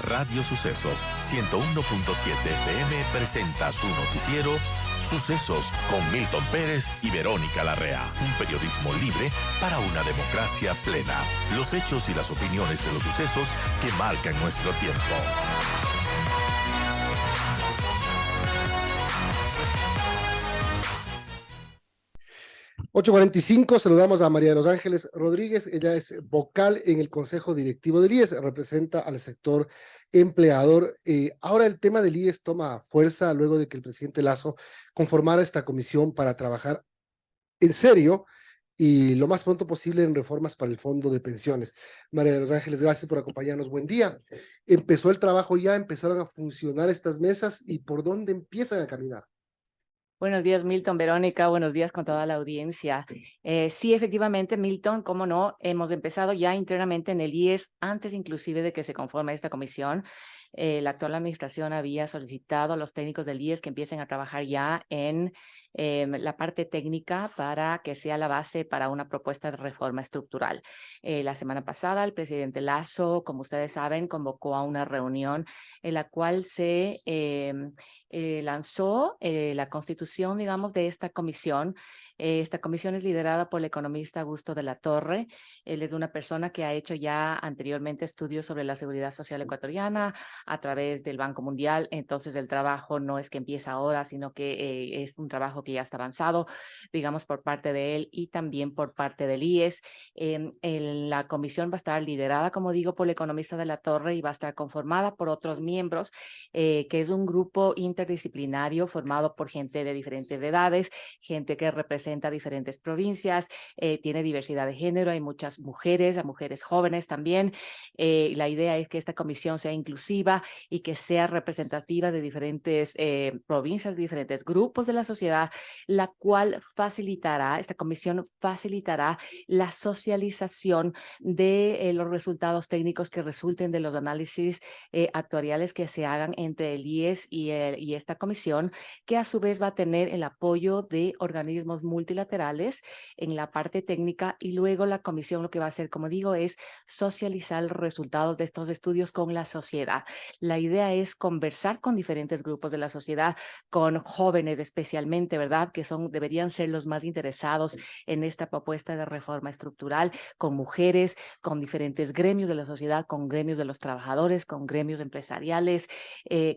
Radio Sucesos 101.7 FM presenta su noticiero Sucesos con Milton Pérez y Verónica Larrea. Un periodismo libre para una democracia plena. Los hechos y las opiniones de los sucesos que marcan nuestro tiempo. (8:45), saludamos a María de los Ángeles Rodríguez. Ella es vocal en el Consejo Directivo del IES, representa al sector empleador. Ahora el tema del IES toma fuerza luego de que el presidente Lasso conformara esta comisión para trabajar en serio y lo más pronto posible en reformas para el fondo de pensiones. María de los Ángeles, gracias por acompañarnos. Buen día. ¿Empezó el trabajo ya? ¿Empezaron a funcionar estas mesas? ¿Y por dónde empiezan a caminar? Buenos días, Milton, Verónica, buenos días con toda la audiencia. Sí, efectivamente, Milton, cómo no, hemos empezado ya internamente en el IES, antes inclusive de que se conforme esta comisión. La actual administración había solicitado a los técnicos del IES que empiecen a trabajar ya en la parte técnica para que sea la base para una propuesta de reforma estructural. La semana pasada, el presidente Lasso, como ustedes saben, convocó a una reunión en la cual se lanzó la constitución, digamos, de esta comisión. Esta comisión es liderada por el economista Augusto de la Torre. Él es una persona que ha hecho ya anteriormente estudios sobre la seguridad social ecuatoriana a través del Banco Mundial. Entonces el trabajo no es que empieza ahora, sino que es un trabajo que ya está avanzado, digamos, por parte de él y también por parte del IES. La comisión va a estar liderada, como digo, por el economista de la Torre y va a estar conformada por otros miembros, que es un grupo interdisciplinario formado por gente de diferentes edades, gente que representa diferentes provincias, tiene diversidad de género, hay muchas mujeres, mujeres jóvenes también. La idea es que esta comisión sea inclusiva y que sea representativa de diferentes provincias, de diferentes grupos de la sociedad, la cual facilitará, esta comisión facilitará la socialización de los resultados técnicos que resulten de los análisis actuariales que se hagan entre el IES y esta comisión, que a su vez va a tener el apoyo de organismos multilaterales en la parte técnica, y luego la comisión lo que va a hacer, como digo, es socializar los resultados de estos estudios con la sociedad. La idea es conversar con diferentes grupos de la sociedad, con jóvenes especialmente, ¿verdad?, que deberían ser los más interesados en esta propuesta de reforma estructural, con mujeres, con diferentes gremios de la sociedad, con gremios de los trabajadores, con gremios empresariales,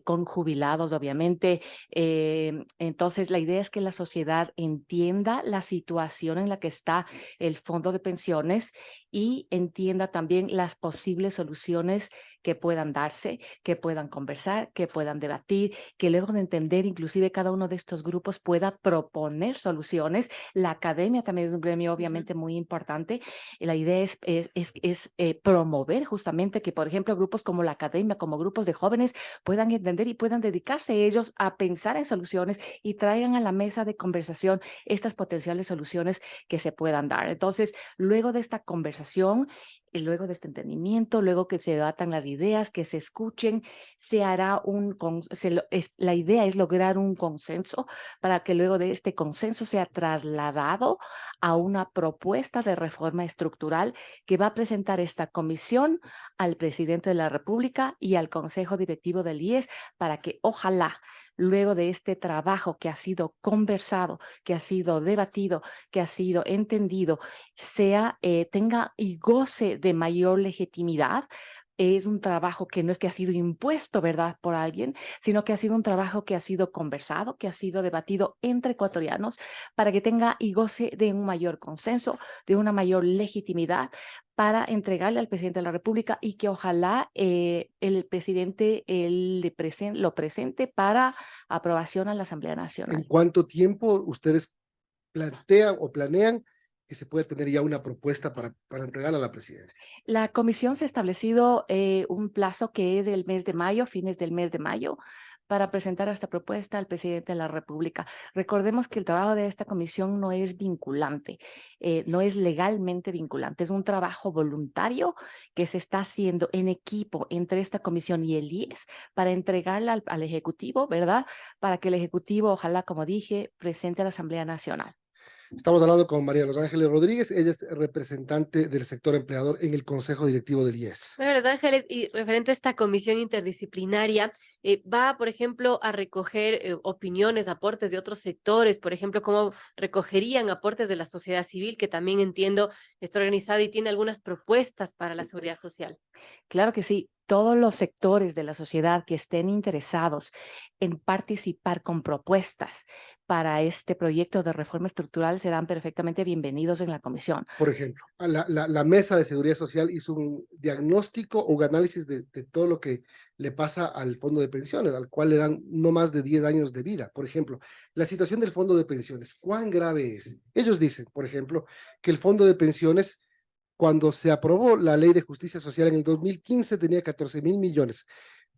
con jubilados, obviamente. Entonces, la idea es que la sociedad entienda la situación en la que está el fondo de pensiones y entienda también las posibles soluciones que puedan darse, que puedan conversar, que puedan debatir, que luego de entender inclusive cada uno de estos grupos pueda proponer soluciones. La academia también es un gremio obviamente muy importante. La idea es promover justamente que, por ejemplo, grupos como la academia, como grupos de jóvenes, puedan entender y puedan dedicarse ellos a pensar en soluciones y traigan a la mesa de conversación estas potenciales soluciones que se puedan dar. Entonces, luego de esta conversación, y luego de este entendimiento, luego que se debatan las ideas, que se escuchen, se hará la idea es lograr un consenso para que luego de este consenso sea trasladado a una propuesta de reforma estructural que va a presentar esta comisión al presidente de la República y al Consejo Directivo del IES, para que ojalá luego de este trabajo que ha sido conversado, que ha sido debatido, que ha sido entendido, tenga y goce de mayor legitimidad. Es un trabajo que no es que ha sido impuesto, ¿verdad?, por alguien, sino que ha sido un trabajo que ha sido conversado, que ha sido debatido entre ecuatorianos, para que tenga y goce de un mayor consenso, de una mayor legitimidad, para entregarle al presidente de la República y que ojalá el presidente lo presente para aprobación a la Asamblea ¿En Nacional. cuánto tiempo ustedes plantean o planean que se puede tener ya una propuesta para entregar a la presidencia? La comisión se ha establecido un plazo que es del mes de mayo, fines del mes de mayo, para presentar esta propuesta al presidente de la República. Recordemos que el trabajo de esta comisión no es vinculante, no es legalmente vinculante, es un trabajo voluntario que se está haciendo en equipo entre esta comisión y el IES para entregarla al Ejecutivo, ¿verdad? Para que el Ejecutivo, ojalá, como dije, presente a la Asamblea Nacional. Estamos hablando con María de los Ángeles Rodríguez, ella es representante del sector empleador en el Consejo Directivo del IES. Bueno, Los Ángeles, y referente a esta comisión interdisciplinaria, va, por ejemplo, a recoger opiniones, aportes de otros sectores, por ejemplo, cómo recogerían aportes de la sociedad civil, que también entiendo está organizada y tiene algunas propuestas para la seguridad social. Claro que sí. Todos los sectores de la sociedad que estén interesados en participar con propuestas para este proyecto de reforma estructural serán perfectamente bienvenidos en la comisión. Por ejemplo, la Mesa de Seguridad Social hizo un diagnóstico o un análisis de todo lo que le pasa al fondo de pensiones, al cual le dan no más de 10 años de vida. Por ejemplo, la situación del fondo de pensiones, ¿cuán grave es? Ellos dicen, por ejemplo, que el fondo de pensiones, cuando se aprobó la Ley de Justicia Social en el 2015, tenía 14.000 millones.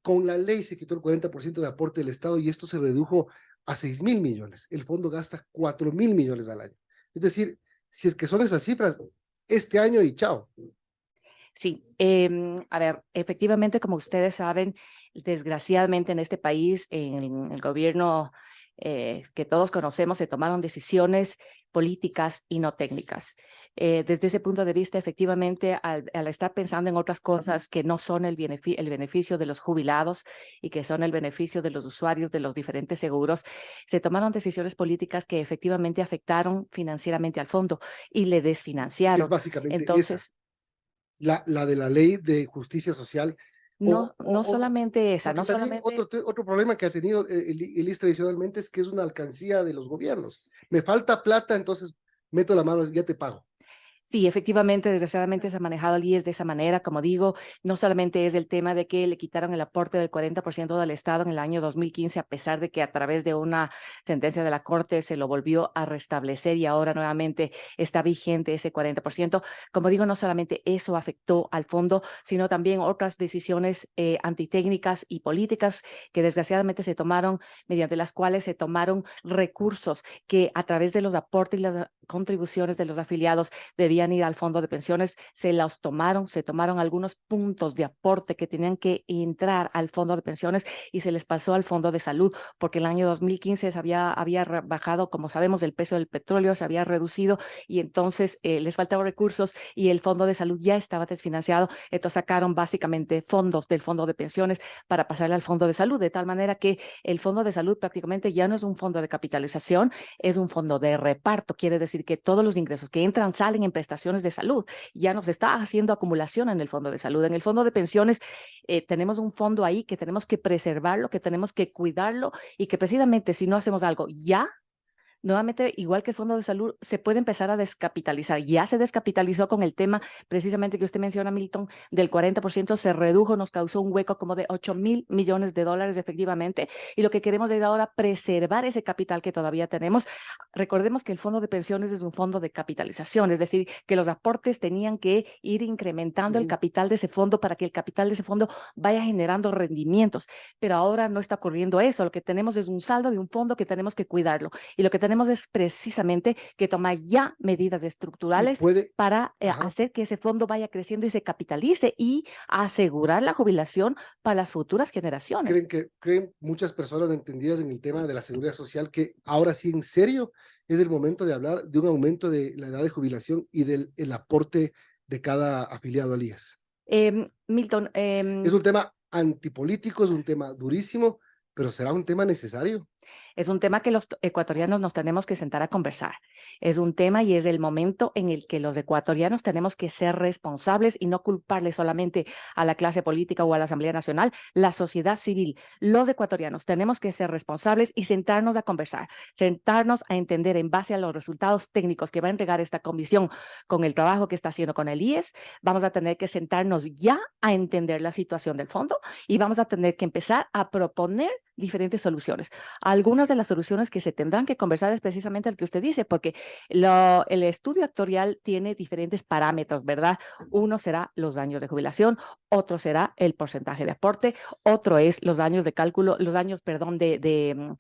Con la ley se quitó el 40% de aporte del Estado y esto se redujo a 6.000 millones. El fondo gasta 4.000 millones al año. Es decir, si es que son esas cifras, este año y chao. Sí, a ver, efectivamente, como ustedes saben, desgraciadamente en este país, en el gobierno que todos conocemos, se tomaron decisiones políticas y no técnicas. Desde ese punto de vista, efectivamente, al estar pensando en otras cosas que no son el beneficio de los jubilados y que son el beneficio de los usuarios de los diferentes seguros, se tomaron decisiones políticas que efectivamente afectaron financieramente al fondo y le Es desfinanciaron. básicamente esa, Entonces, la de la Ley de Justicia Social. no solamente esa, Porque no también solamente. otro problema que ha tenido el ISS tradicionalmente es que es una alcancía de los gobiernos. Me falta plata, entonces meto la mano y ya te pago. Sí, efectivamente, desgraciadamente se ha manejado el IES de esa manera. Como digo, no solamente es el tema de que le quitaron el aporte del 40% del Estado en el año 2015, a pesar de que a través de una sentencia de la Corte se lo volvió a restablecer y ahora nuevamente está vigente ese 40%. Como digo, no solamente eso afectó al fondo, sino también otras decisiones antitécnicas y políticas que desgraciadamente se tomaron, mediante las cuales se tomaron recursos que a través de los aportes y las contribuciones de los afiliados debían ir al fondo de pensiones, se tomaron algunos puntos de aporte que tenían que entrar al fondo de pensiones y se les pasó al fondo de salud, porque el año 2015 había bajado, como sabemos, el precio del petróleo, se había reducido y entonces les faltaban recursos y el fondo de salud ya estaba desfinanciado, entonces sacaron básicamente fondos del fondo de pensiones para pasarle al fondo de salud, de tal manera que el fondo de salud prácticamente ya no es un fondo de capitalización, es un fondo de reparto, quiere decir que todos los ingresos que entran salen en prestaciones de salud. Ya nos está haciendo acumulación en el fondo de salud. En el fondo de pensiones tenemos un fondo ahí que tenemos que preservarlo, que tenemos que cuidarlo y que precisamente si no hacemos algo ya, nuevamente, igual que el Fondo de Salud, se puede empezar a descapitalizar. Ya se descapitalizó con el tema precisamente que usted menciona, Milton, del 40%, se redujo, nos causó un hueco como de 8.000 millones de dólares efectivamente, y lo que queremos es ahora preservar ese capital que todavía tenemos. Recordemos que el fondo de pensiones es un fondo de capitalización, es decir, que los aportes tenían que ir incrementando el capital de ese fondo para que el capital de ese fondo vaya generando rendimientos, pero ahora no está ocurriendo eso. Lo que tenemos es un saldo de un fondo que tenemos que cuidarlo y lo que tenemos es precisamente que tomar ya medidas estructurales para hacer que ese fondo vaya creciendo y se capitalice y asegurar la jubilación para las futuras generaciones. Creen muchas personas entendidas en el tema de la seguridad social que ahora sí en serio es el momento de hablar de un aumento de la edad de jubilación y del el aporte de cada afiliado al IES? Milton, Es un tema antipolítico, es un tema durísimo, pero será un tema necesario. es un tema que los ecuatorianos nos tenemos que sentar a conversar. Es un tema y es el momento en el que los ecuatorianos tenemos que ser responsables y no culparle solamente a la clase política o a la Asamblea Nacional, la sociedad civil. Los ecuatorianos tenemos que ser responsables y sentarnos a conversar, sentarnos a entender en base a los resultados técnicos que va a entregar esta comisión con el trabajo que está haciendo con el IES. Vamos a tener que sentarnos ya a entender la situación del fondo y vamos a tener que empezar a proponer diferentes soluciones. Algunas de las soluciones que se tendrán que conversar es precisamente el que usted dice, porque el estudio actuarial tiene diferentes parámetros, ¿verdad? Uno será los años de jubilación, otro será el porcentaje de aporte, otro es los años de cálculo, los años, perdón, de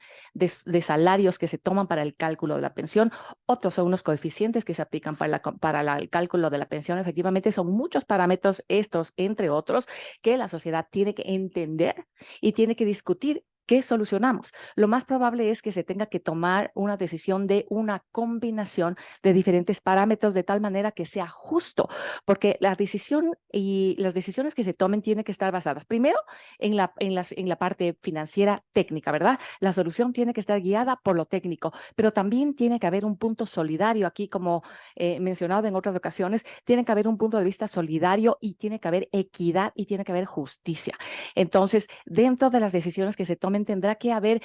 salarios que se toman para el cálculo de la pensión, otros son unos coeficientes que se aplican para el cálculo de la pensión. Efectivamente, son muchos parámetros estos, entre otros, que la sociedad tiene que entender y tiene que discutir ¿qué solucionamos? Lo más probable es que se tenga que tomar una decisión de una combinación de diferentes parámetros de tal manera que sea justo, porque la decisión y las decisiones que se tomen tienen que estar basadas primero en la parte financiera técnica, ¿verdad? La solución tiene que estar guiada por lo técnico, pero también tiene que haber un punto solidario aquí, como mencionado en otras ocasiones, tiene que haber un punto de vista solidario y tiene que haber equidad y tiene que haber justicia. Entonces, dentro de las decisiones que se tomen, tendrá que haber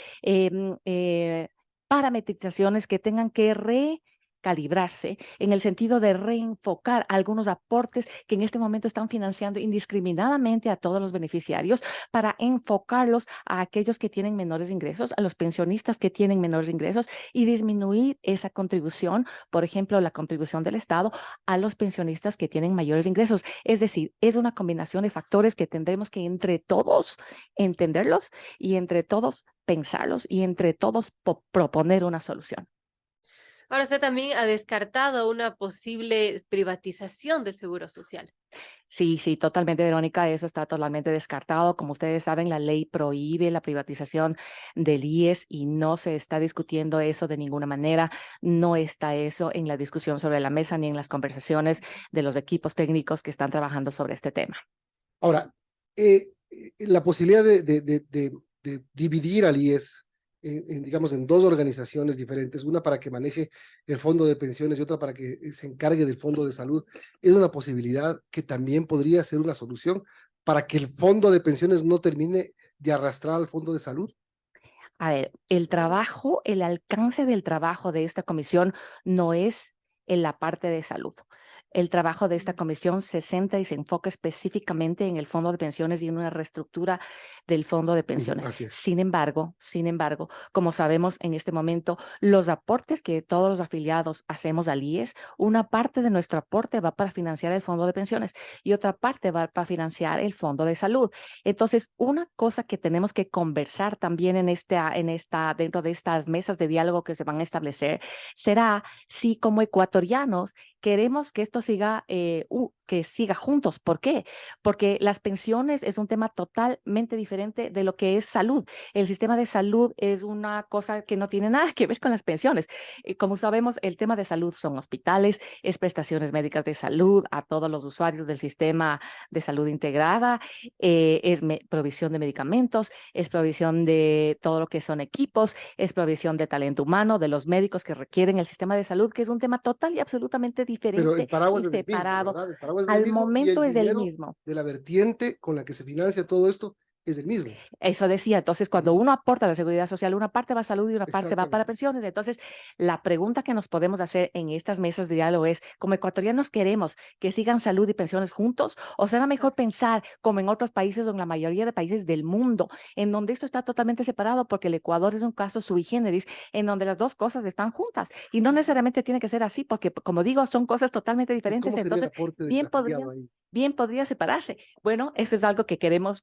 parametrizaciones que tengan que calibrarse en el sentido de reenfocar algunos aportes que en este momento están financiando indiscriminadamente a todos los beneficiarios para enfocarlos a aquellos que tienen menores ingresos, a los pensionistas que tienen menores ingresos y disminuir esa contribución, por ejemplo, la contribución del Estado a los pensionistas que tienen mayores ingresos. Es decir, es una combinación de factores que tendremos que entre todos entenderlos y entre todos pensarlos y entre todos proponer una solución. Ahora usted también ha descartado una posible privatización del Seguro Social. Sí, sí, totalmente, Verónica, eso está totalmente descartado. Como ustedes saben, la ley prohíbe la privatización del IES y no se está discutiendo eso de ninguna manera. No está eso en la discusión sobre la mesa ni en las conversaciones de los equipos técnicos que están trabajando sobre este tema. Ahora, la posibilidad de dividir al IES digamos, en dos organizaciones diferentes, una para que maneje el fondo de pensiones y otra para que se encargue del fondo de salud, es una posibilidad que también podría ser una solución para que el fondo de pensiones no termine de arrastrar al fondo de salud. A ver, el trabajo, el alcance del trabajo de esta comisión no es en la parte de salud. El trabajo de esta comisión se centra y se enfoca específicamente en el fondo de pensiones y en una reestructura del fondo de pensiones. Así es. Sin embargo, como sabemos en este momento, los aportes que todos los afiliados hacemos al IES, una parte de nuestro aporte va para financiar el fondo de pensiones y otra parte va para financiar el fondo de salud. Entonces, una cosa que tenemos que conversar también dentro de estas mesas de diálogo que se van a establecer será si como ecuatorianos queremos que esto siga, que siga juntos. ¿Por qué? Porque las pensiones es un tema totalmente diferente de lo que es salud. El sistema de salud es una cosa que no tiene nada que ver con las pensiones. Como sabemos, el tema de salud son hospitales, es prestaciones médicas de salud a todos los usuarios del sistema de salud integrada, es provisión de medicamentos, es provisión de todo lo que son equipos, es provisión de talento humano, de los médicos que requieren el sistema de salud, que es un tema total y absolutamente Pero diferente el paraguas y es el mismo, separado. ¿verdad? El paraguas es el Al mismo y momento el es el dinero mismo. de la vertiente con la que se financia todo esto es el mismo. Eso decía, entonces cuando uno aporta a la seguridad social, una parte va a salud y una parte va para Exactamente. pensiones. Entonces, la pregunta que nos podemos hacer en estas mesas de diálogo es, ¿como ecuatorianos queremos que sigan salud y pensiones juntos? ¿O será mejor pensar como en otros países o en la mayoría de países del mundo, en donde esto está totalmente separado porque el Ecuador es un caso sui generis, en donde las dos cosas están juntas? Y no necesariamente tiene que ser así porque, como digo, son cosas totalmente ¿Y diferentes. cómo sería el Entonces, aporte del bien afiliado podrían ahí? bien podría separarse. Bueno, eso es algo que queremos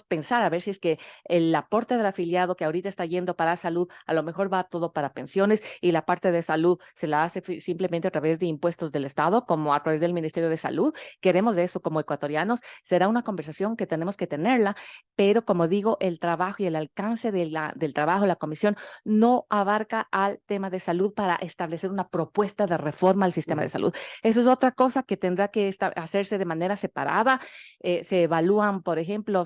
pensar, a ver si es que el aporte del afiliado que ahorita está yendo para salud, a lo mejor va todo para pensiones y la parte de salud se la hace simplemente a través de impuestos del Estado, como a través del Ministerio de Salud. Queremos eso como ecuatorianos. Será una conversación que tenemos que tenerla, pero como digo, el trabajo y el alcance del trabajo de la comisión no abarca al tema de salud para establecer una propuesta de reforma al sistema de salud. Eso es otra cosa que tendrá que hacerse de manera separada. Se evalúan, por ejemplo,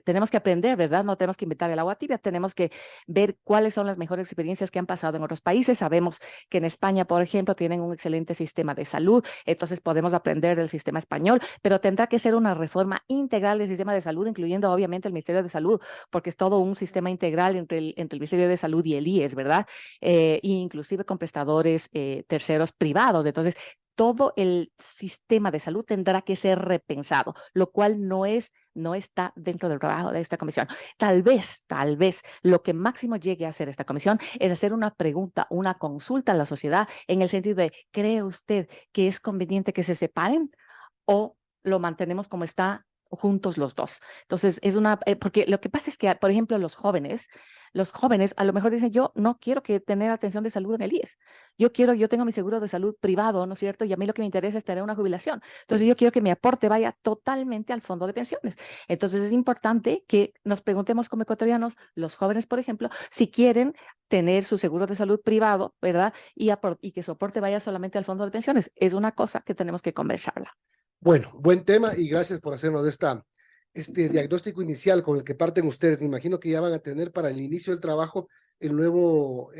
tenemos que aprender, ¿verdad? No tenemos que inventar el agua tibia, tenemos que ver cuáles son las mejores experiencias que han pasado en otros países. Sabemos que en España, por ejemplo, tienen un excelente sistema de salud, entonces podemos aprender del sistema español, pero tendrá que ser una reforma integral del sistema de salud, incluyendo obviamente el Ministerio de Salud, porque es todo un sistema integral entre el Ministerio de Salud y el IES, ¿verdad? Inclusive con prestadores terceros privados. Entonces, todo el sistema de salud tendrá que ser repensado, lo cual no está dentro del trabajo de esta comisión. Tal vez, lo que máximo llegue a hacer esta comisión es hacer una pregunta, una consulta a la sociedad en el sentido de, ¿cree usted que es conveniente que se separen o lo mantenemos como está juntos los dos. Entonces, porque lo que pasa es que, por ejemplo, los jóvenes a lo mejor dicen, yo no quiero tener atención de salud en el IES. Yo tengo mi seguro de salud privado, ¿no es cierto? Y a mí lo que me interesa es tener una jubilación. Entonces, yo quiero que mi aporte vaya totalmente al fondo de pensiones. Entonces, es importante que nos preguntemos como ecuatorianos, los jóvenes, por ejemplo, si quieren tener su seguro de salud privado, ¿verdad? Y que su aporte vaya solamente al fondo de pensiones. Es una cosa que tenemos que conversarla. Bueno, buen tema y gracias por hacernos este diagnóstico inicial con el que parten ustedes. Me imagino que ya van a tener para el inicio del trabajo el nuevo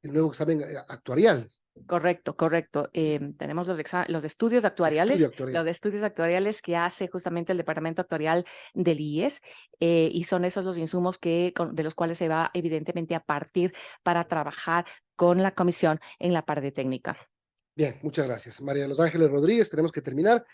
examen actuarial. Correcto, correcto. Tenemos los estudios actuariales, Estudio actuarial. los estudios actuariales que hace justamente el Departamento Actuarial del IES, y son esos los insumos de los cuales se va evidentemente a partir para trabajar con la comisión en la parte técnica. Bien, muchas gracias. María de los Ángeles Rodríguez, tenemos que terminar.